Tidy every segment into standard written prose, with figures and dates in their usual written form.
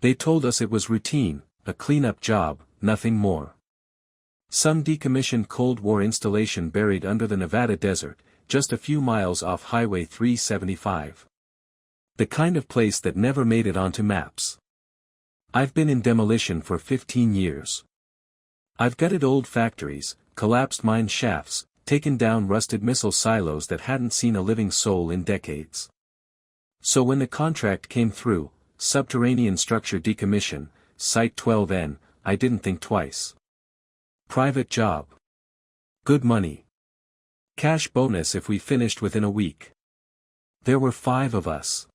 They told us it was routine, a cleanup job, nothing more. Some decommissioned Cold War installation buried under the Nevada desert, just a few miles off Highway 375. The kind of place that never made it onto maps. I've been in demolition for 15 years. I've gutted old factories, collapsed mine shafts, taken down rusted missile silos that hadn't seen a living soul in decades. So when the contract came through, subterranean structure decommission, Site 12N, I didn't think twice. Private job. Good money. Cash bonus if we finished within a week. There were 5 of us.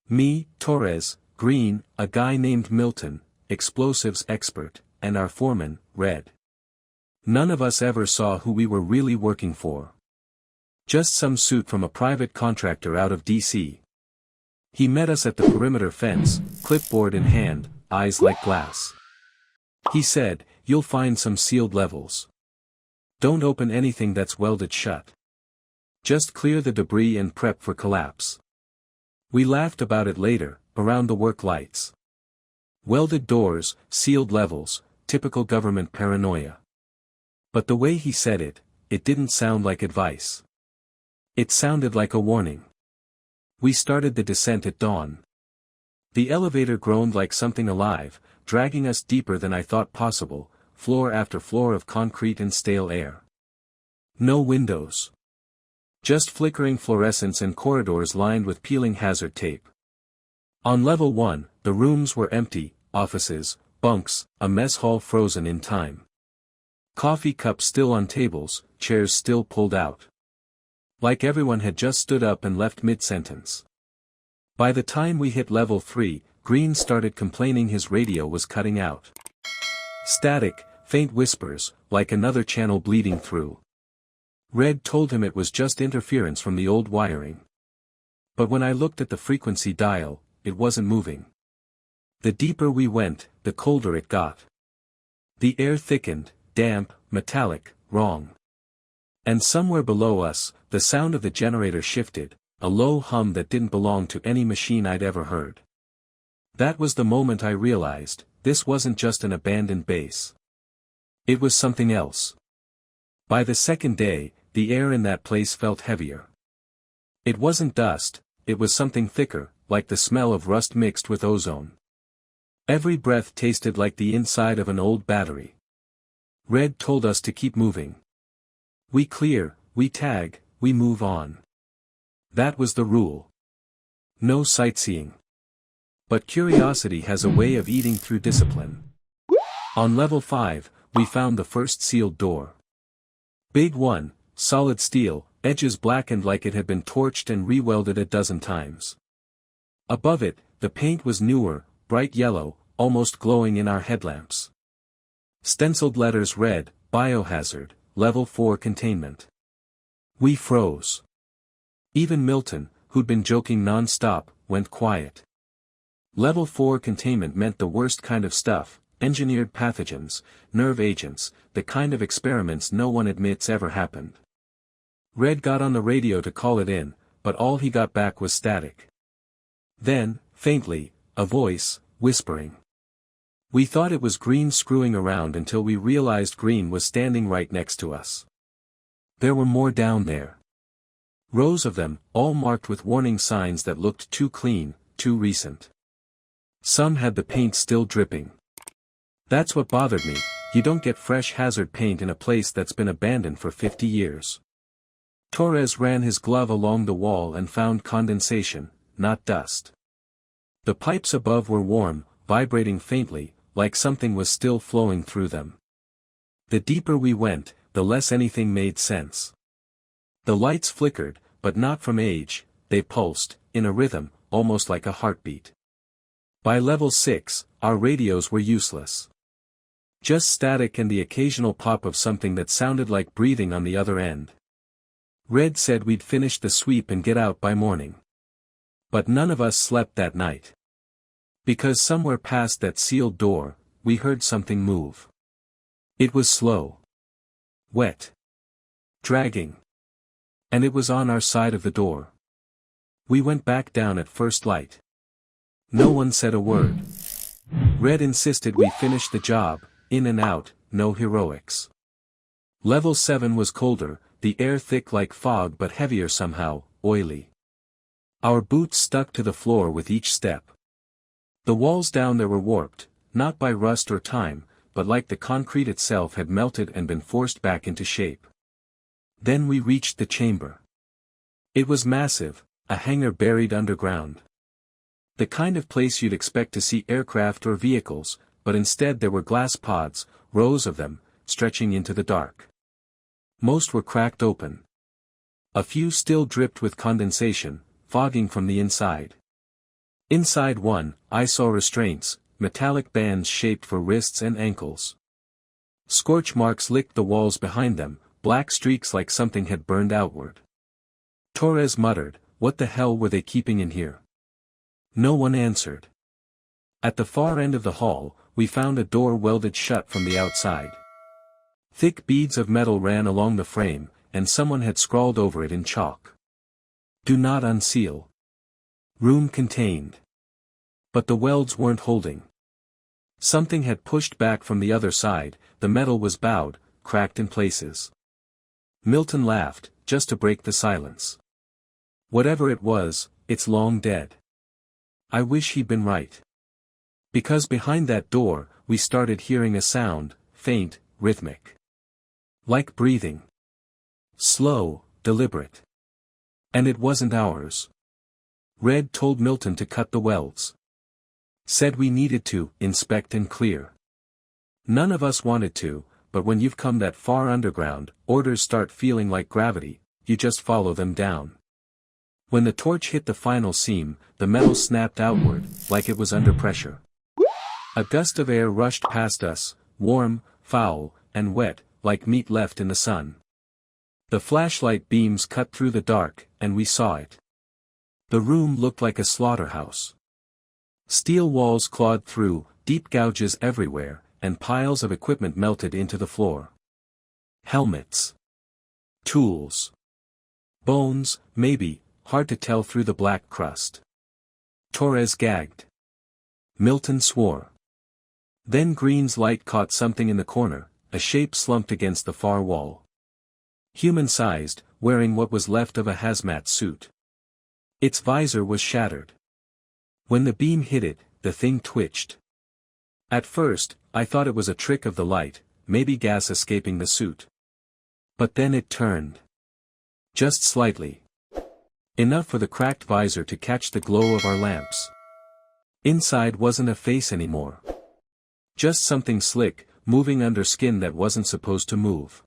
Me, Torres, Green, a guy named Milton, explosives expert, and our foreman, Red. None of us ever saw who we were really working for. Just some suit from a private contractor out of D.C. He met us at the perimeter fence, clipboard in hand, eyes like glass. He said, "You'll find some sealed levels. Don't open anything that's welded shut. Just clear the debris and prep for collapse." We laughed about it later, around the work lights. Welded doors, sealed levels, typical government paranoia. But the way he said it, it didn't sound like advice. It sounded like a warning. We started the descent at dawn. The elevator groaned like something alive, dragging us deeper than I thought possible, floor after floor of concrete and stale air. No windows. Just flickering fluorescents and corridors lined with peeling hazard tape. On level 1, the rooms were empty, offices, bunks, a mess hall frozen in time. Coffee cups still on tables, chairs still pulled out. Like everyone had just stood up and left mid-sentence. By the time we hit level 3, Green started complaining his radio was cutting out. Static, faint whispers, like another channel bleeding through. Red told him it was just interference from the old wiring. But when I looked at the frequency dial, it wasn't moving. The deeper we went, the colder it got. The air thickened, damp, metallic, wrong. And somewhere below us, the sound of the generator shifted, a low hum that didn't belong to any machine I'd ever heard. That was the moment I realized, this wasn't just an abandoned base. It was something else. By the second day, the air in that place felt heavier. It wasn't dust, it was something thicker, like the smell of rust mixed with ozone. Every breath tasted like the inside of an old battery. Red told us to keep moving. We clear, we tag, we move on. That was the rule. No sightseeing. But curiosity has a way of eating through discipline. On level 5, we found the first sealed door. Big one, solid steel, edges blackened like it had been torched and re-welded a dozen times. Above it, the paint was newer, bright yellow, almost glowing in our headlamps. Stenciled letters read, Biohazard, Level 4 Containment. We froze. Even Milton, who'd been joking non-stop, went quiet. Level 4 containment meant the worst kind of stuff, engineered pathogens, nerve agents, the kind of experiments no one admits ever happened. Red got on the radio to call it in, but all he got back was static. Then, faintly, a voice, whispering. We thought it was Green screwing around until we realized Green was standing right next to us. There were more down there. Rows of them, all marked with warning signs that looked too clean, too recent. Some had the paint still dripping. That's what bothered me, you don't get fresh hazard paint in a place that's been abandoned for 50 years. Torres ran his glove along the wall and found condensation, not dust. The pipes above were warm, vibrating faintly, like something was still flowing through them. The deeper we went, the less anything made sense. The lights flickered, but not from age, they pulsed, in a rhythm, almost like a heartbeat. By level 6, our radios were useless. Just static and the occasional pop of something that sounded like breathing on the other end. Red said we'd finish the sweep and get out by morning. But none of us slept that night. Because somewhere past that sealed door, we heard something move. It was slow. Wet. Dragging. And it was on our side of the door. We went back down at first light. No one said a word. Red insisted we finish the job, in and out, no heroics. Level 7 was colder, the air thick like fog but heavier somehow, oily. Our boots stuck to the floor with each step. The walls down there were warped, not by rust or time, but like the concrete itself had melted and been forced back into shape. Then we reached the chamber. It was massive, a hangar buried underground. The kind of place you'd expect to see aircraft or vehicles, but instead there were glass pods, rows of them, stretching into the dark. Most were cracked open. A few still dripped with condensation, fogging from the inside. Inside one, I saw restraints, metallic bands shaped for wrists and ankles. Scorch marks licked the walls behind them, black streaks like something had burned outward. Torres muttered, "What the hell were they keeping in here?" No one answered. At the far end of the hall, we found a door welded shut from the outside. Thick beads of metal ran along the frame, and someone had scrawled over it in chalk. "Do not unseal. Room contained." But the welds weren't holding. Something had pushed back from the other side, the metal was bowed, cracked in places. Milton laughed, just to break the silence. "Whatever it was, it's long dead." I wish he'd been right. Because behind that door, we started hearing a sound, faint, rhythmic. Like breathing. Slow, deliberate. And it wasn't ours. Red told Milton to cut the welds. Said we needed to inspect and clear. None of us wanted to, but when you've come that far underground, orders start feeling like gravity, you just follow them down. When the torch hit the final seam, the metal snapped outward, like it was under pressure. A gust of air rushed past us, warm, foul, and wet, like meat left in the sun. The flashlight beams cut through the dark, and we saw it. The room looked like a slaughterhouse. Steel walls clawed through, deep gouges everywhere, and piles of equipment melted into the floor. Helmets. Tools. Bones, maybe, hard to tell through the black crust. Torres gagged. Milton swore. Then Green's light caught something in the corner, a shape slumped against the far wall. Human-sized, wearing what was left of a hazmat suit. Its visor was shattered. When the beam hit it, the thing twitched. At first, I thought it was a trick of the light, maybe gas escaping the suit. But then it turned. Just slightly. Enough for the cracked visor to catch the glow of our lamps. Inside wasn't a face anymore. Just something slick, moving under skin that wasn't supposed to move.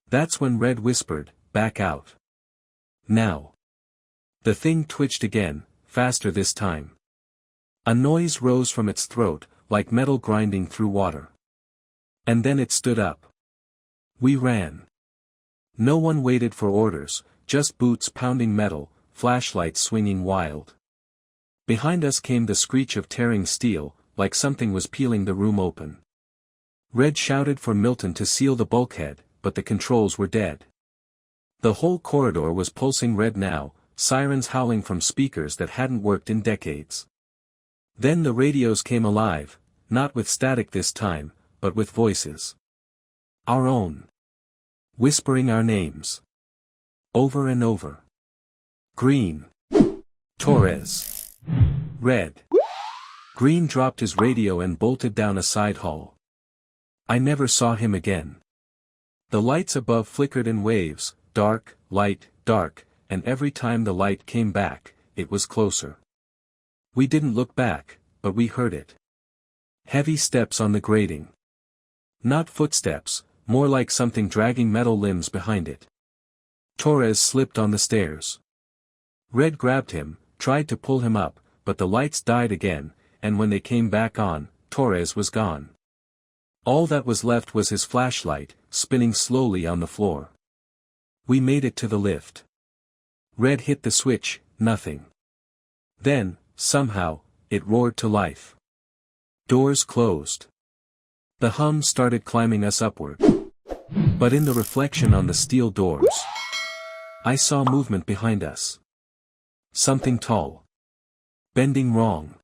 That's when Red whispered, "Back out. Now." The thing twitched again, faster this time. A noise rose from its throat, like metal grinding through water. And then it stood up. We ran. No one waited for orders, just boots pounding metal, flashlights swinging wild. Behind us came the screech of tearing steel, like something was peeling the room open. Red shouted for Milton to seal the bulkhead, but the controls were dead. The whole corridor was pulsing red now, sirens howling from speakers that hadn't worked in decades. Then the radios came alive, not with static this time, but with voices. Our own. Whispering our names. Over and over. Green. Torres. Red. Green dropped his radio and bolted down a side hall. I never saw him again. The lights above flickered in waves, dark, light, dark, and every time the light came back, it was closer. We didn't look back, but we heard it. Heavy steps on the grating. Not footsteps, more like something dragging metal limbs behind it. Torres slipped on the stairs. Red grabbed him, tried to pull him up, but the lights died again, and when they came back on, Torres was gone. All that was left was his flashlight, spinning slowly on the floor. We made it to the lift. Red hit the switch, nothing. Then, somehow, it roared to life. Doors closed. The hum started climbing us upward. But in the reflection on the steel doors, I saw movement behind us. Something tall. Bending wrong.